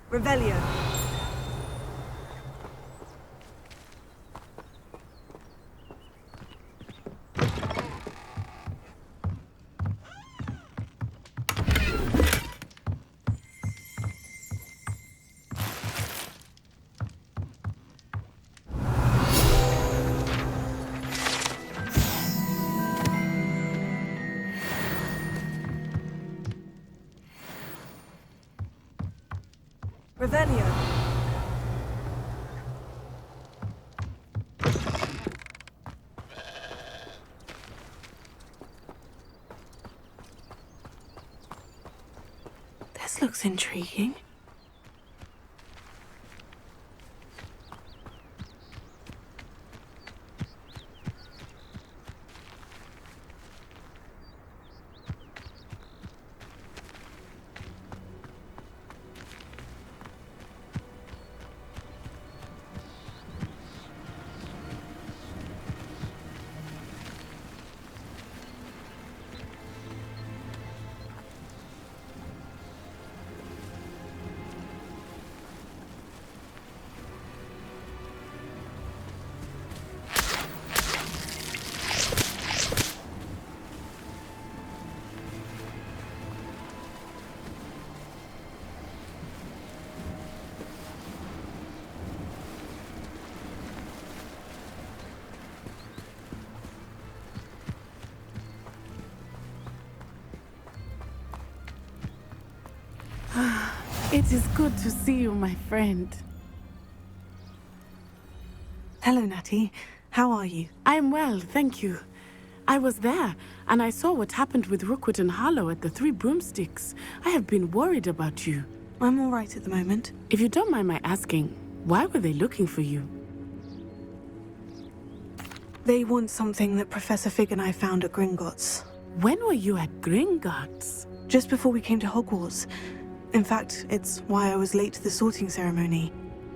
Revelio. Revelio. This looks intriguing. It is good to see you, my friend. Hello, Natty. How are you? I'm well, thank you. I was there, and I saw what happened with Rookwood and Harlow at the Three Broomsticks. I have been worried about you. I'm all right at the moment. If you don't mind my asking, why were they looking for you? They want something that Professor Fig and I found at Gringotts. When were you at Gringotts? Just before we came to Hogwarts. In fact, it's why I was late to the sorting ceremony.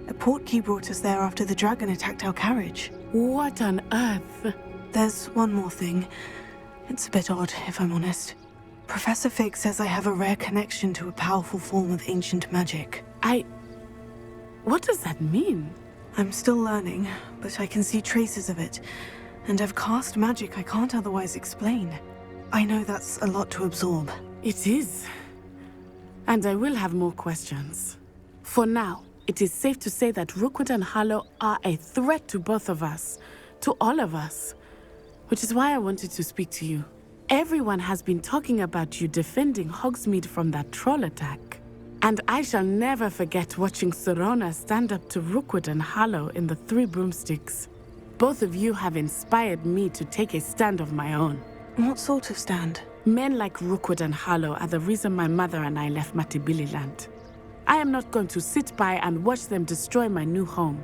A portkey brought us there after the dragon attacked our carriage. What on earth? There's one more thing. It's a bit odd, if I'm honest. Professor Fig says I have a rare connection to a powerful form of ancient magic. What does that mean? I'm still learning, but I can see traces of it. And I've cast magic I can't otherwise explain. I know that's a lot to absorb. It is. And I will have more questions. For now, it is safe to say that Rookwood and Harlow are a threat to both of us. To all of us. Which is why I wanted to speak to you. Everyone has been talking about you defending Hogsmeade from that troll attack. And I shall never forget watching Serona stand up to Rookwood and Harlow in the Three Broomsticks. Both of you have inspired me to take a stand of my own. What sort of stand? Men like Rookwood and Harlow are the reason my mother and I left Matabeleland. I am not going to sit by and watch them destroy my new home.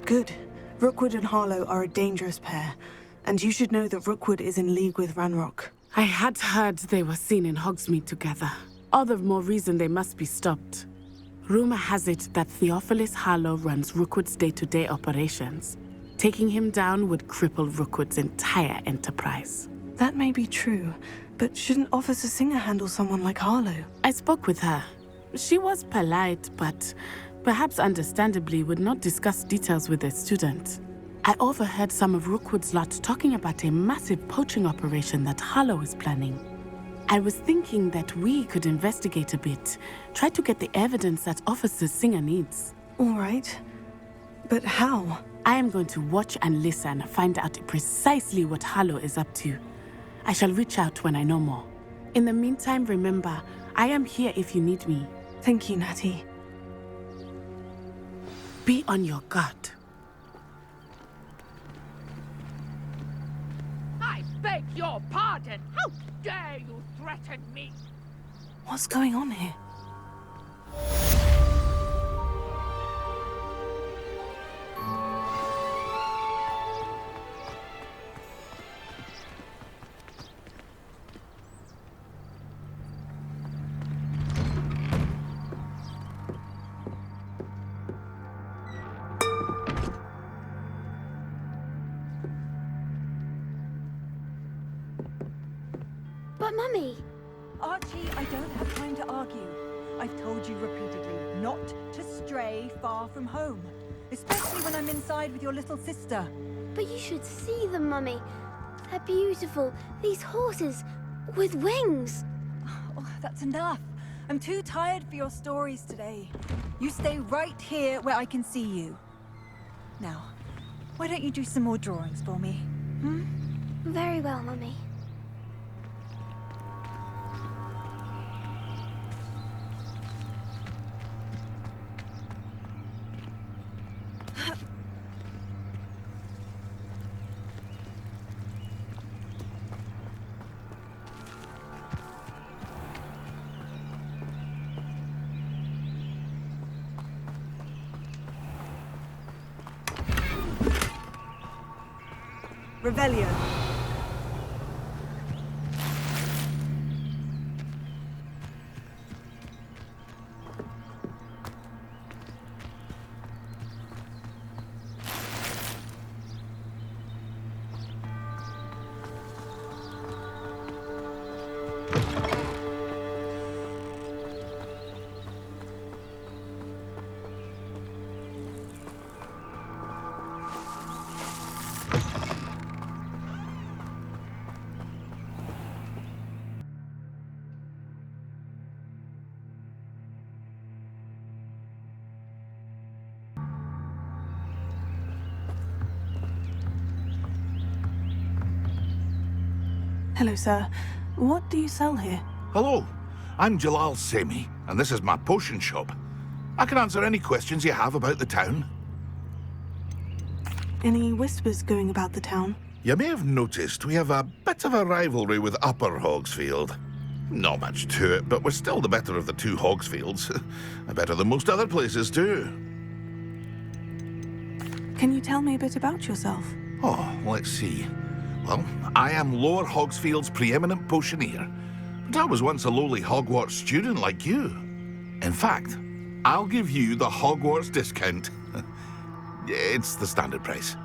Good. Rookwood and Harlow are a dangerous pair, and you should know that Rookwood is in league with Ranrock. I had heard they were seen in Hogsmeade together. All the more reason they must be stopped. Rumor has it that Theophilus Harlow runs Rookwood's day-to-day operations. Taking him down would cripple Rookwood's entire enterprise. That may be true, but shouldn't Officer Singer handle someone like Harlow? I spoke with her. She was polite, but perhaps understandably would not discuss details with a student. I overheard some of Rookwood's lot talking about a massive poaching operation that Harlow is planning. I was thinking that we could investigate a bit, try to get the evidence that Officer Singer needs. All right. But how? I am going to watch and listen, find out precisely what Harlow is up to. I shall reach out when I know more. In the meantime, remember, I am here if you need me. Thank you, Natty. Be on your guard. I beg your pardon! How dare you threaten me? What's going on here? But Mummy! Archie, I don't have time to argue. I've told you repeatedly not to stray far from home. Especially when I'm inside with your little sister. But you should see them, Mummy. They're beautiful. These horses with wings. Oh, that's enough. I'm too tired for your stories today. You stay right here where I can see you. Now, why don't you do some more drawings for me? Hmm? Very well, Mummy. Revelio. Hello, sir. What do you sell here? Hello, I'm Jalal Semi, and this is my potion shop. I can answer any questions you have about the town. Any whispers going about the town? You may have noticed we have a bit of a rivalry with Upper Hogsfield. Not much to it, but we're still the better of the two Hogsfields. Better than most other places, too. Can you tell me a bit about yourself? Oh, let's see. Well, I am Lower Hogsfield's preeminent potioneer, but I was once a lowly Hogwarts student like you. In fact, I'll give you the Hogwarts discount. It's the standard price.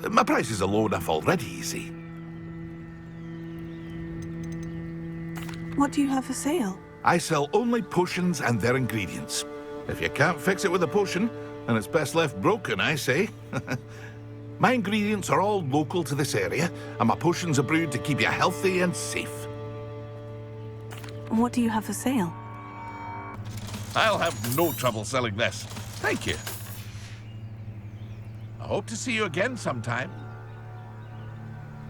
My prices are low enough already, you see. What do you have for sale? I sell only potions and their ingredients. If you can't fix it with a potion, then it's best left broken, I say. My ingredients are all local to this area, and my potions are brewed to keep you healthy and safe. What do you have for sale? I'll have no trouble selling this. Thank you. I hope to see you again sometime.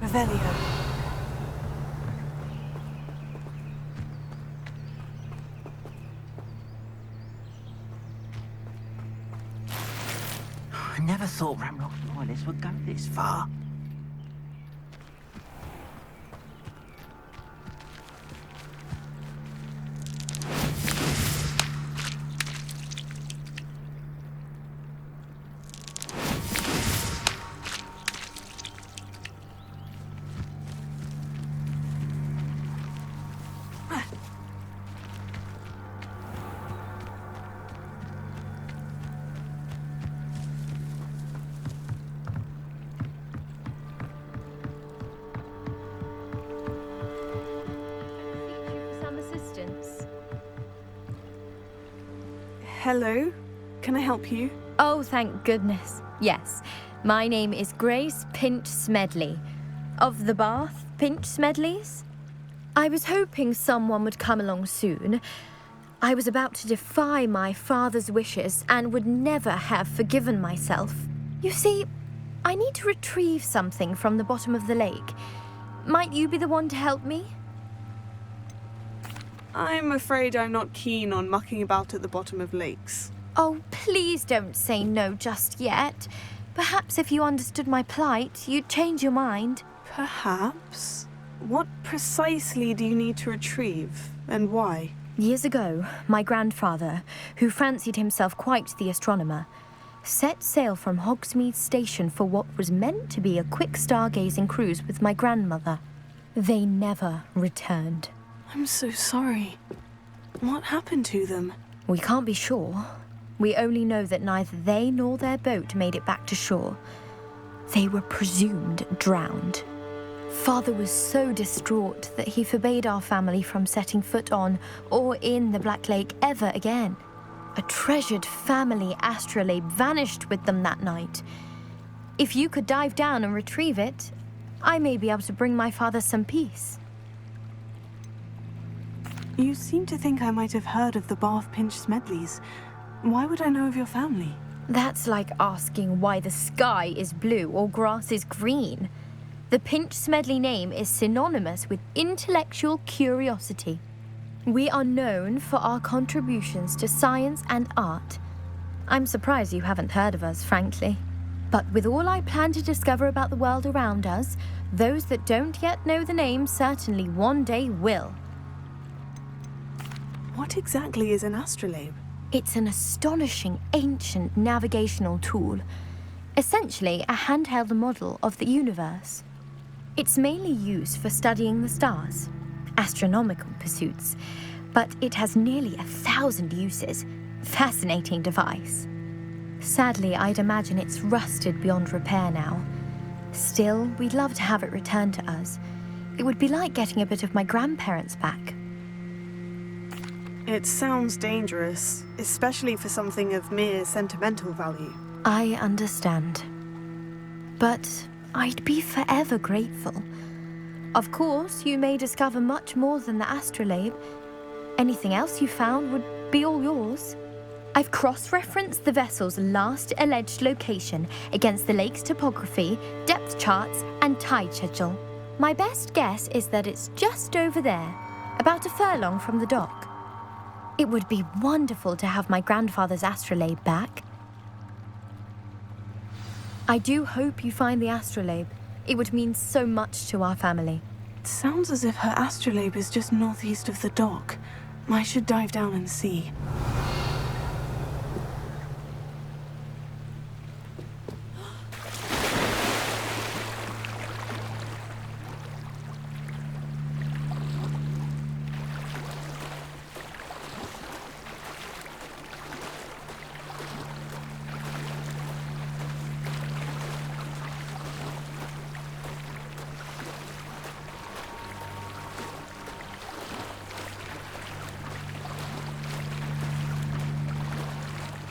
Revelio. I never thought Ramrock loyalists would go this far. Hello. Can I help you? Oh, thank goodness. Yes. My name is Grace Pinch Smedley. Of the Bath Pinch Smedleys? I was hoping someone would come along soon. I was about to defy my father's wishes and would never have forgiven myself. You see, I need to retrieve something from the bottom of the lake. Might you be the one to help me? I'm afraid I'm not keen on mucking about at the bottom of lakes. Oh, please don't say no just yet. Perhaps if you understood my plight, you'd change your mind. Perhaps? What precisely do you need to retrieve, and why? Years ago, my grandfather, who fancied himself quite the astronomer, set sail from Hogsmeade Station for what was meant to be a quick stargazing cruise with my grandmother. They never returned. I'm so sorry. What happened to them? We can't be sure. We only know that neither they nor their boat made it back to shore. They were presumed drowned. Father was so distraught that he forbade our family from setting foot on or in the Black Lake ever again. A treasured family astrolabe vanished with them that night. If you could dive down and retrieve it, I may be able to bring my father some peace. You seem to think I might have heard of the Bath Pinch Smedleys. Why would I know of your family? That's like asking why the sky is blue or grass is green. The Pinch Smedley name is synonymous with intellectual curiosity. We are known for our contributions to science and art. I'm surprised you haven't heard of us, frankly. But with all I plan to discover about the world around us, those that don't yet know the name certainly one day will. What exactly is an astrolabe? It's an astonishing ancient navigational tool, essentially a handheld model of the universe. It's mainly used for studying the stars, astronomical pursuits, but it has nearly 1,000 uses. Fascinating device. Sadly, I'd imagine it's rusted beyond repair now. Still, we'd love to have it returned to us. It would be like getting a bit of my grandparents back. It sounds dangerous, especially for something of mere sentimental value. I understand. But I'd be forever grateful. Of course, you may discover much more than the astrolabe. Anything else you found would be all yours. I've cross-referenced the vessel's last alleged location against the lake's topography, depth charts, and tide schedule. My best guess is that it's just over there, about a furlong from the dock. It would be wonderful to have my grandfather's astrolabe back. I do hope you find the astrolabe. It would mean so much to our family. It sounds as if her astrolabe is just northeast of the dock. I should dive down and see.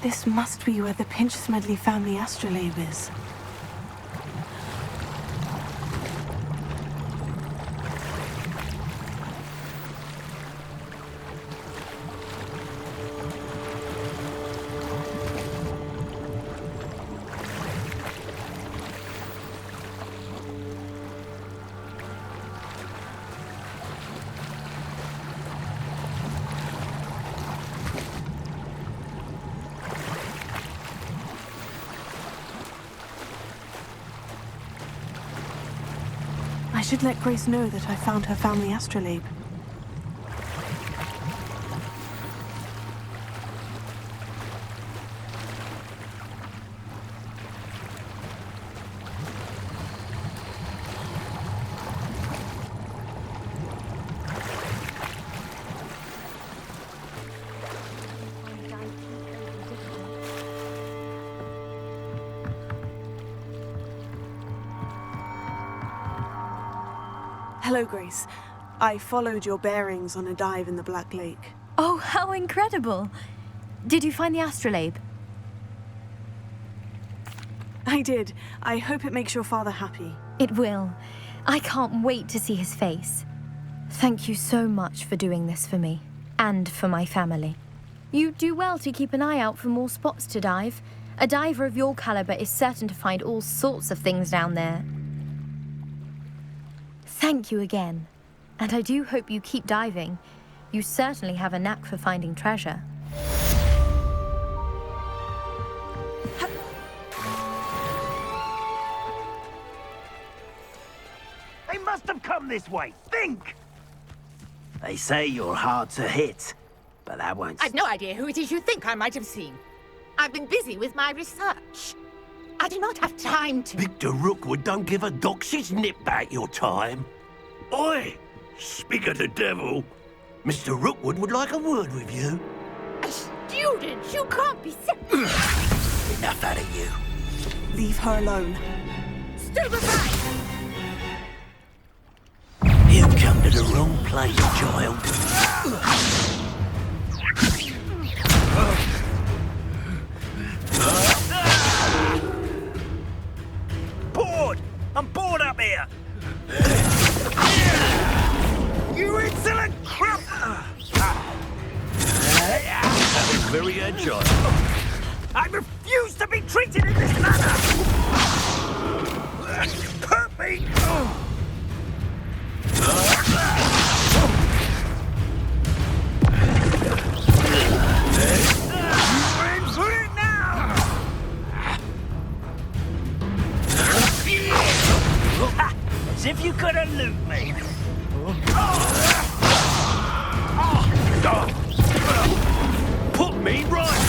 This must be where the Pinch Smedley family astrolabe is. I should let Grace know that I found her family astrolabe. Hello, Grace. I followed your bearings on a dive in the Black Lake. Oh, how incredible! Did you find the astrolabe? I did. I hope it makes your father happy. It will. I can't wait to see his face. Thank you so much for doing this for me, and for my family. You do well to keep an eye out for more spots to dive. A diver of your caliber is certain to find all sorts of things down there. Thank you again. And I do hope you keep diving. You certainly have a knack for finding treasure. They must have come this way. Think! They say you're hard to hit, but that won't... I've no idea who it is you think I might have seen. I've been busy with my research. I do not have time to... Victor Rookwood don't give a doxy's nip back your time. Oi! Speak of the devil. Mr. Rookwood would like a word with you. A student? You can't be sick. Enough out of you. Leave her alone. Stupefy! You've come to the wrong place, child. Bored! I'm bored up here! You insolent crap! That was very agile. I refuse to be treated in this manner! Hurt me! You're in for it now! As if you could elude me. Put me right!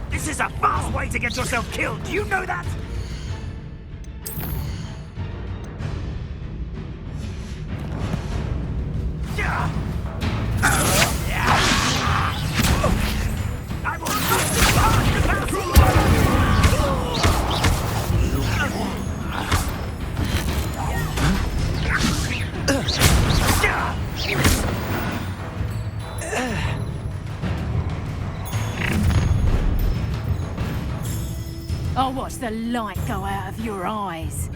This is a fast way to get yourself killed. Do you know that? I will I'll watch the light go out of your eyes.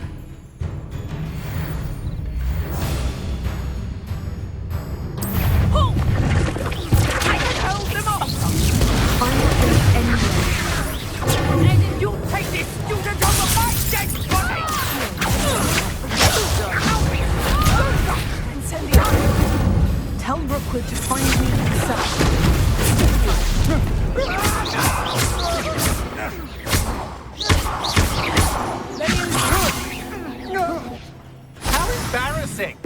I can hold them off! I'm not going anywhere. And then you'll take this student over my dead body! Incendiary! Tell Rookwood to find me himself. How embarrassing!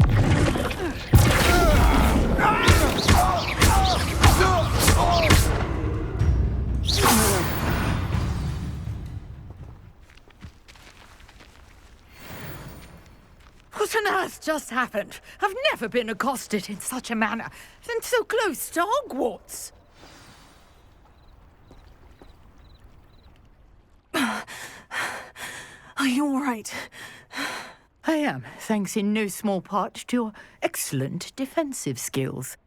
What on earth just happened? I've never been accosted in such a manner, and so close to Hogwarts. Are you all right? I am, thanks in no small part to your excellent defensive skills.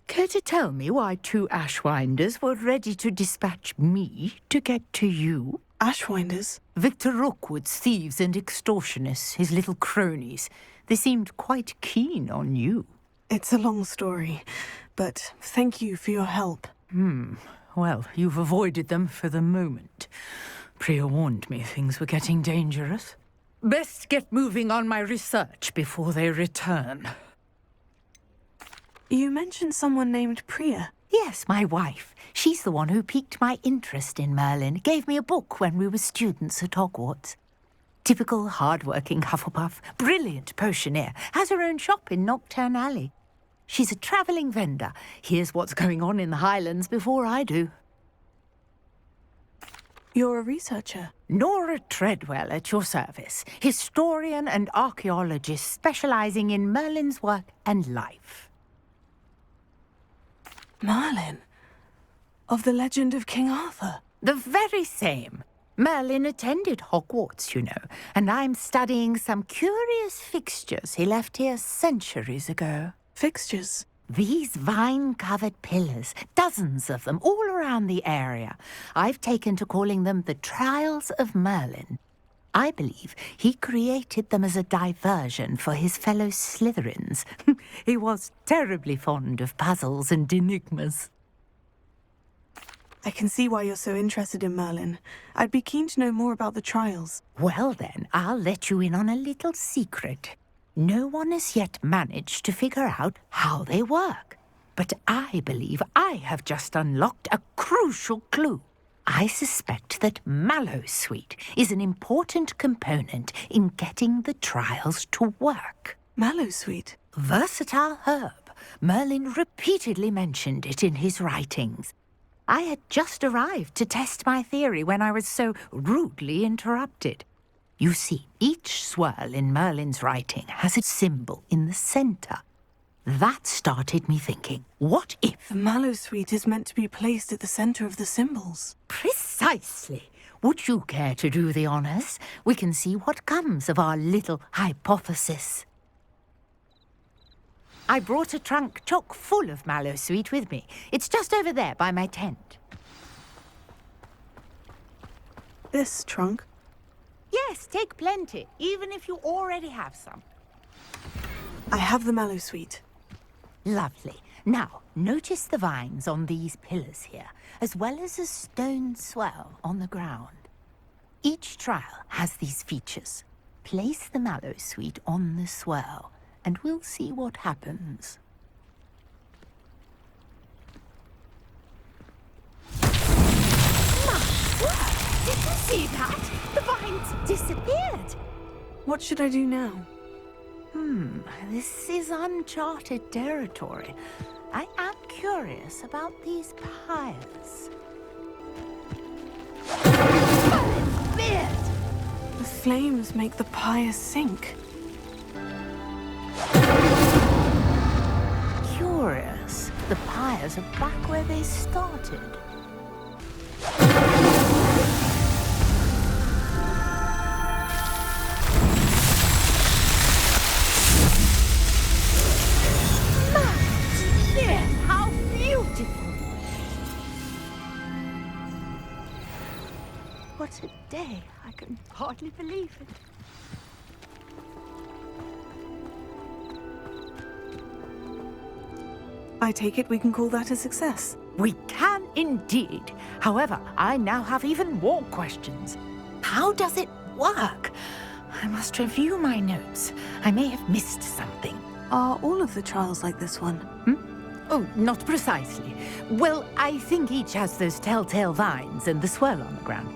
Care to tell me why two Ashwinders were ready to dispatch me to get to you? Ashwinders? Victor Rookwood's thieves and extortionists, his little cronies. They seemed quite keen on you. It's a long story, but thank you for your help. Well, you've avoided them for the moment. Priya warned me things were getting dangerous. Best get moving on my research before they return. You mentioned someone named Priya. Yes, my wife. She's the one who piqued my interest in Merlin. Gave me a book when we were students at Hogwarts. Typical hard-working Hufflepuff. Brilliant potioneer. Has her own shop in Knockturn Alley. She's a travelling vendor. Hears what's going on in the Highlands before I do. You're a researcher? Nora Treadwell at your service. Historian and archaeologist specialising in Merlin's work and life. Merlin? Of the legend of King Arthur? The very same. Merlin attended Hogwarts, you know, and I'm studying some curious fixtures he left here centuries ago. Fixtures? These vine-covered pillars, dozens of them, all around the area. I've taken to calling them the Trials of Merlin. I believe he created them as a diversion for his fellow Slytherins. He was terribly fond of puzzles and enigmas. I can see why you're so interested in Merlin. I'd be keen to know more about the trials. Well then, I'll let you in on a little secret. No one has yet managed to figure out how they work. But I believe I have just unlocked a crucial clue. I suspect that Mallowsweet is an important component in getting the trials to work. Mallowsweet? Versatile herb. Merlin repeatedly mentioned it in his writings. I had just arrived to test my theory when I was so rudely interrupted. You see, each swirl in Merlin's writing has a symbol in the centre. That started me thinking, what if... The Mallowsweet is meant to be placed at the centre of the symbols. Precisely. Would you care to do the honours? We can see what comes of our little hypothesis. I brought a trunk chock full of Mallowsweet with me. It's just over there by my tent. This trunk? Yes, take plenty, even if you already have some. I have the Mallowsweet. Lovely. Now, notice the vines on these pillars here, as well as a stone swell on the ground. Each trial has these features. Place the Mallowsweet on the swirl, and we'll see what happens. My word! Did you see that? The vines disappeared. What should I do now? This is uncharted territory. I am curious about these pyres. Beard! The flames make the pyre sink. Curious. The pyres are back where they started. How beautiful! What a day. I can hardly believe it. I take it we can call that a success. We can indeed. However, I now have even more questions. How does it work? I must review my notes. I may have missed something. Are all of the trials like this one? Oh, not precisely. Well, I think each has those telltale vines and the swirl on the ground.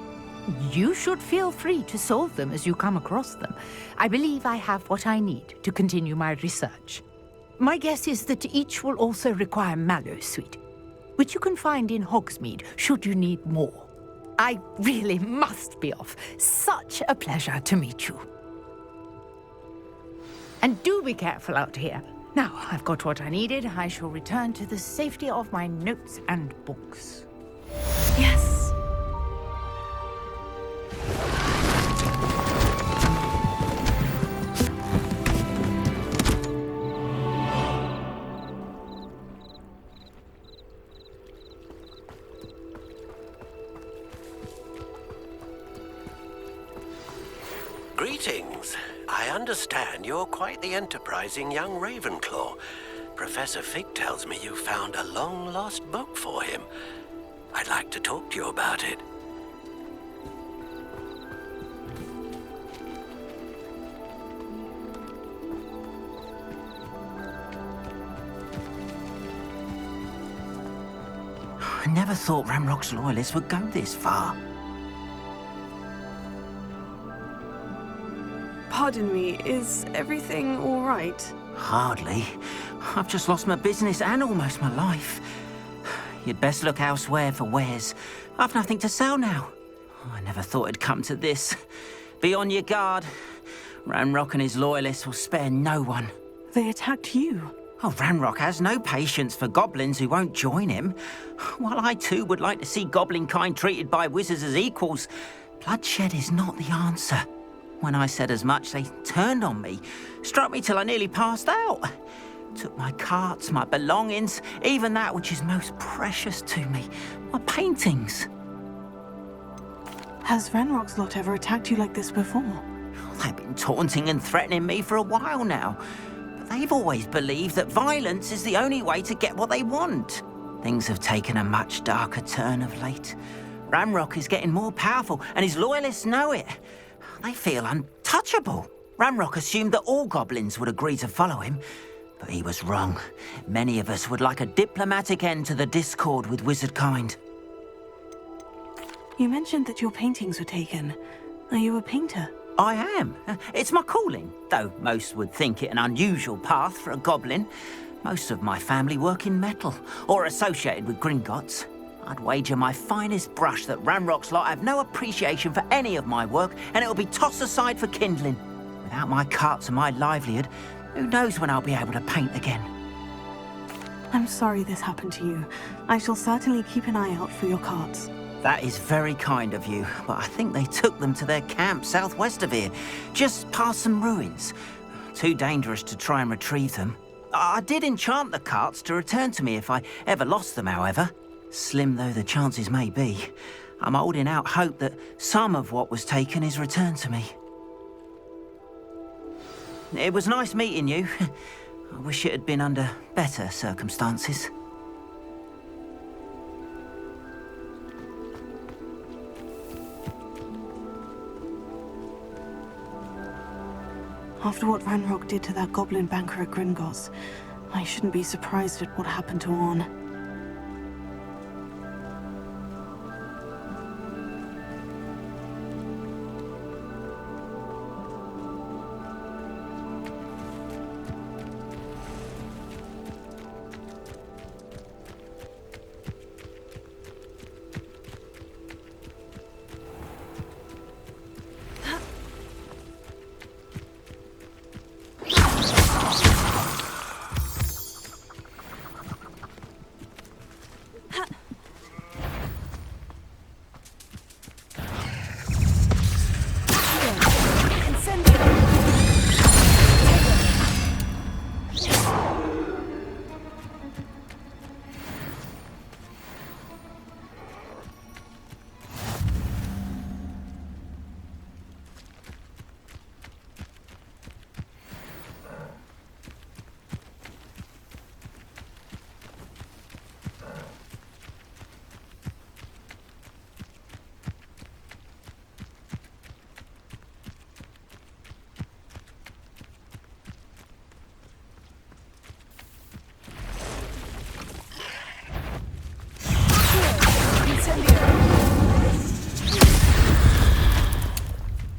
You should feel free to solve them as you come across them. I believe I have what I need to continue my research. My guess is that each will also require Mallowsweet, which you can find in Hogsmeade should you need more. I really must be off. Such a pleasure to meet you. And do be careful out here. Now, I've got what I needed. I shall return to the safety of my notes and books. Yes! Greetings. I understand you're quite the enterprising young Ravenclaw. Professor Fig tells me you found a long-lost book for him. I'd like to talk to you about it. I never thought Ramrock's loyalists would go this far. Pardon me, is everything all right? Hardly. I've just lost my business and almost my life. You'd best look elsewhere for wares. I've nothing to sell now. I never thought it'd come to this. Be on your guard. Ramrock and his loyalists will spare no one. They attacked you. Oh, Ramrock has no patience for goblins who won't join him. While I too would like to see goblin kind treated by wizards as equals, Bloodshed is not the answer. When I said as much, they turned on me, struck me till I nearly passed out. Took my carts, my belongings, even that which is most precious to me, my paintings. Has Ranrock's lot ever attacked you like this before? They've been taunting and threatening me for a while now. But they've always believed that violence is the only way to get what they want. Things have taken a much darker turn of late. Ranrock is getting more powerful, and his loyalists know it. They feel untouchable. Ranrock assumed that all goblins would agree to follow him, but he was wrong. Many of us would like a diplomatic end to the discord with wizard kind. You mentioned that your paintings were taken. Are you a painter? I am. It's my calling, though most would think it an unusual path for a goblin. Most of my family work in metal, or associated with Gringotts. I'd wager my finest brush that Ranrock's lot have no appreciation for any of my work, and it'll be tossed aside for kindling. Without my carts and my livelihood, who knows when I'll be able to paint again? I'm sorry this happened to you. I shall certainly keep an eye out for your carts. That is very kind of you, but I think they took them to their camp southwest of here, just past some ruins. Too dangerous to try and retrieve them. I did enchant the carts to return to me if I ever lost them, however. Slim though the chances may be, I'm holding out hope that some of what was taken is returned to me. It was nice meeting you. I wish it had been under better circumstances. After what Ranrock did to that goblin banker at Gringotts, I shouldn't be surprised at what happened to Orn.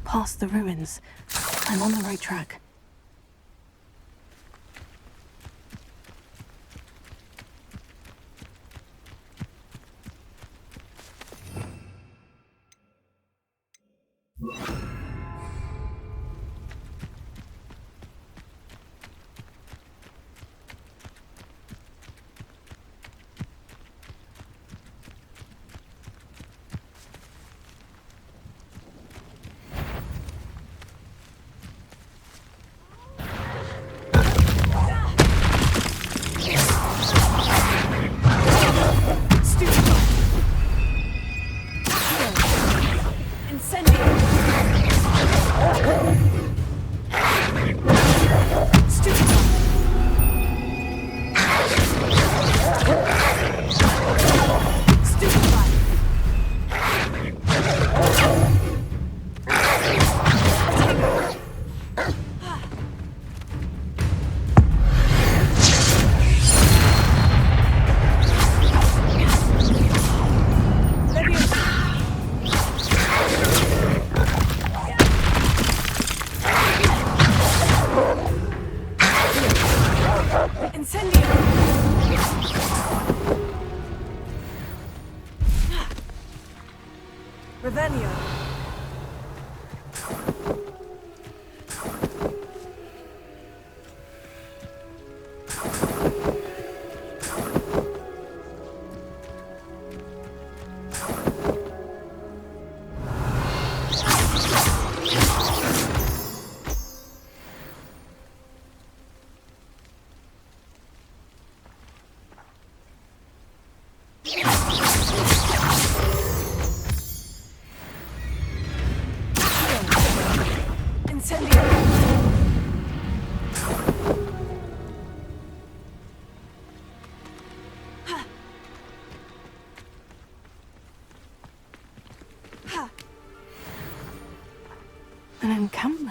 Past the ruins. I'm on the right track.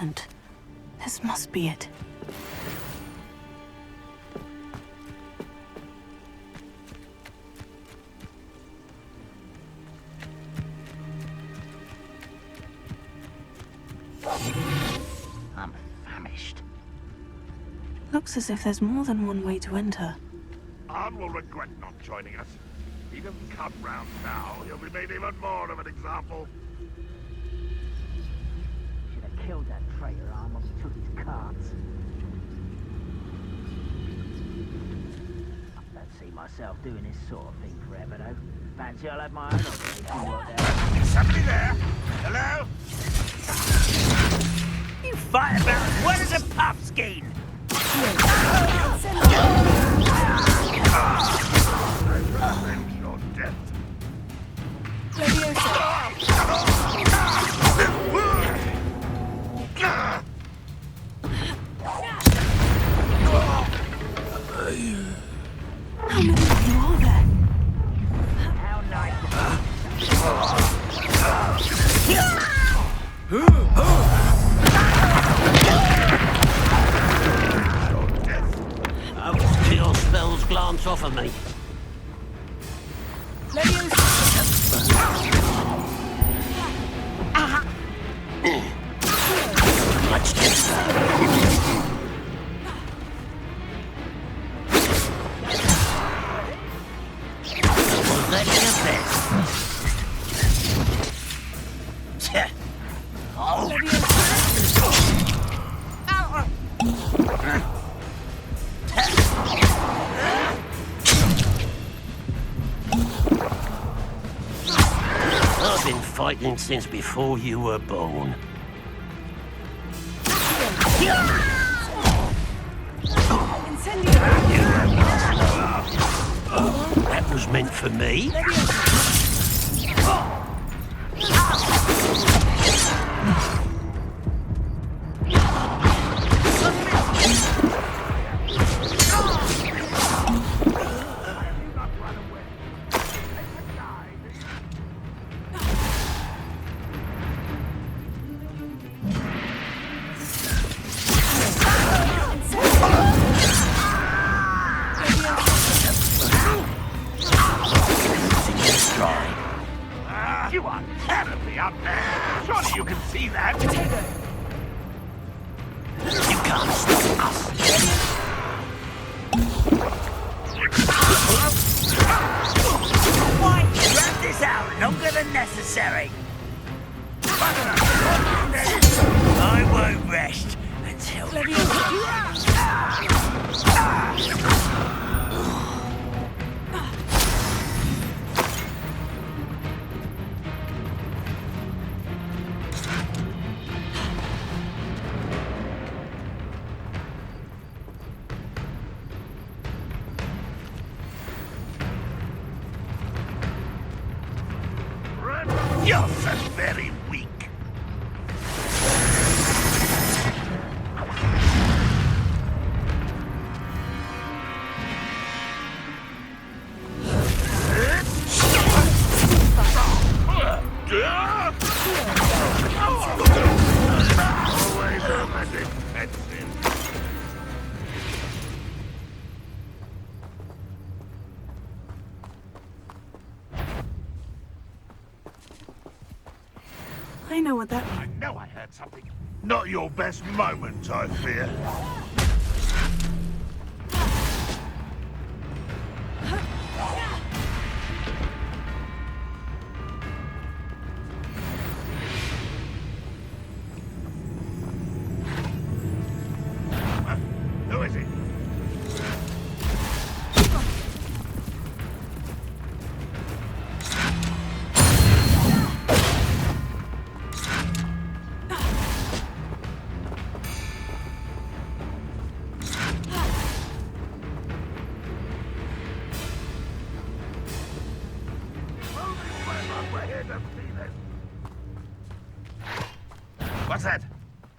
permanent. This must be it. I'm famished. Looks as if there's more than one way to enter. Arn will regret not joining us. He doesn't come round now. He'll be made even more of an example. Should have killed that traitor Arn when we took his cards. I don't see myself doing this sort of thing forever, though. Fancy I'll have my own operation worked out. Somebody there? Hello? You fight about as well as a puffskein! Avenge your death. How many of you are there? How nice. I will see your spells glance off of me. Much was that your best? I've been fighting since before you were born. That was meant for me. You are terribly up there. Surely you can see that. You can't stop us. Why drag this out longer than necessary? I won't rest until... You're so very weak. Always a defensive. I know what that I know I heard something. Not your best moment, I fear. Who is it? What's that?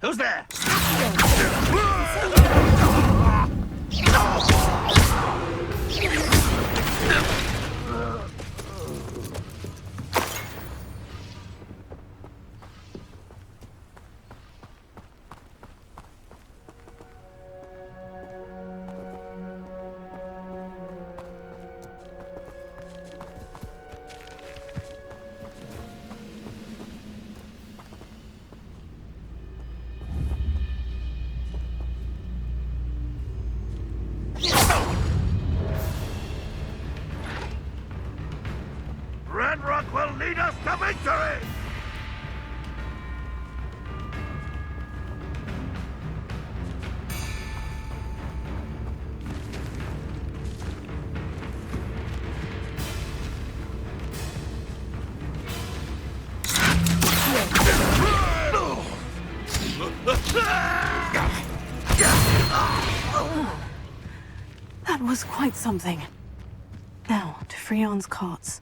Who's there? to victory! That was quite something. Now, to Freon's carts.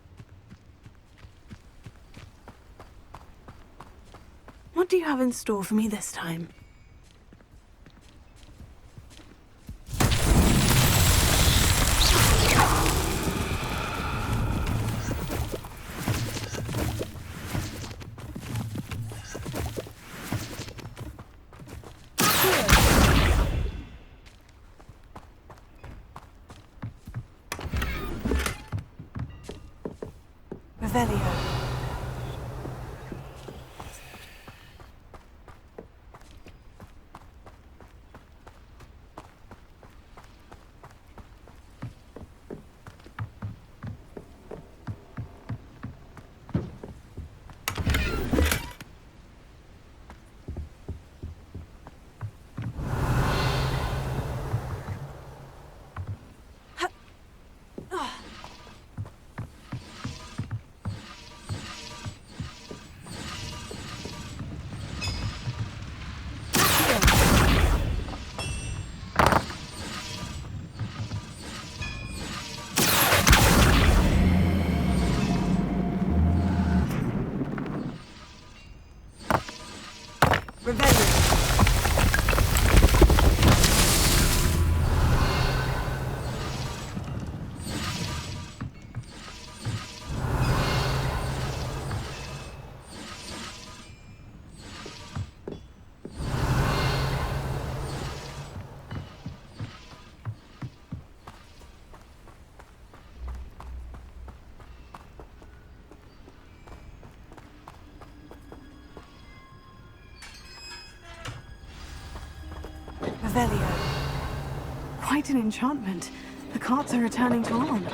What do you have in store for me this time? Revelio. Revelio. Quite an enchantment. The carts are returning to on.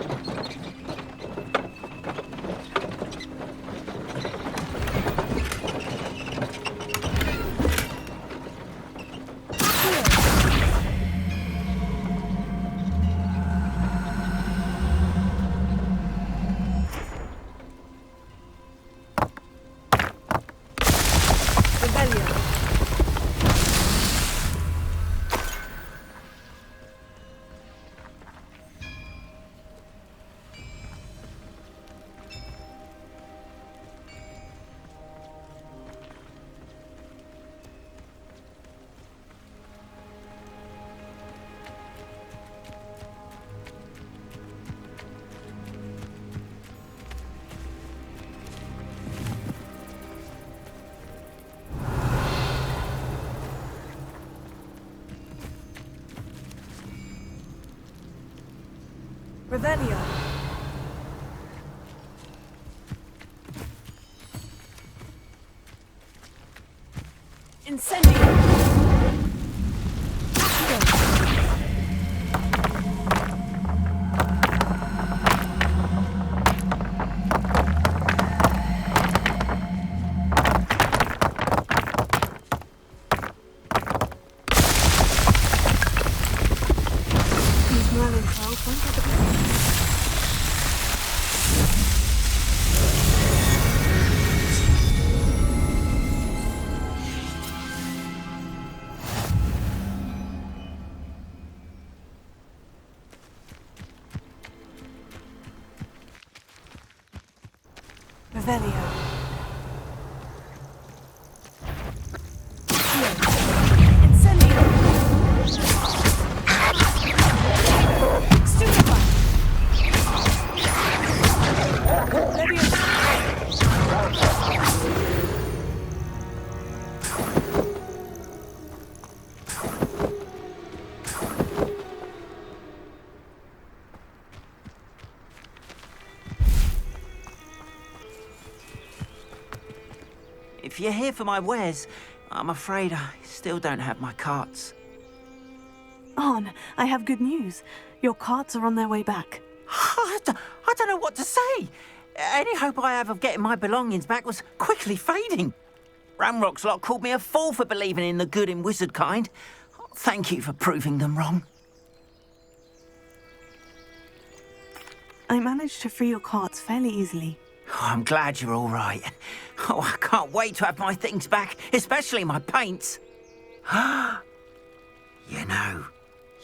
Revelio. Incendio. These Merlin trials won't get the Revelio. Incendio. Stupefy. If you're here for my wares, I'm afraid I still don't have my carts. Arn, I have good news. Your carts are on their way back. I don't know what to say. Any hope I have of getting my belongings back was quickly fading. Ramrock's lot called me a fool for believing in the good in wizard kind. Thank you for proving them wrong. I managed to free your carts fairly easily. Oh, I'm glad you're all right. Oh, I can't wait to have my things back, especially my paints. You know,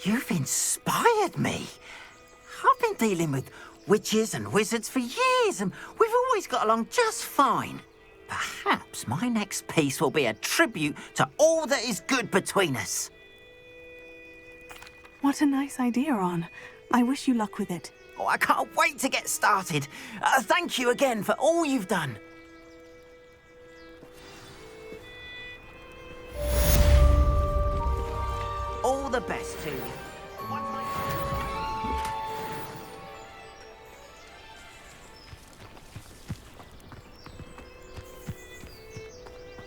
you've inspired me. I've been dealing with witches and wizards for years, and we've always got along just fine. Perhaps my next piece will be a tribute to all that is good between us. What a nice idea, Ron. I wish you luck with it. Oh, I can't wait to get started. Thank you again for all you've done. All the best to you.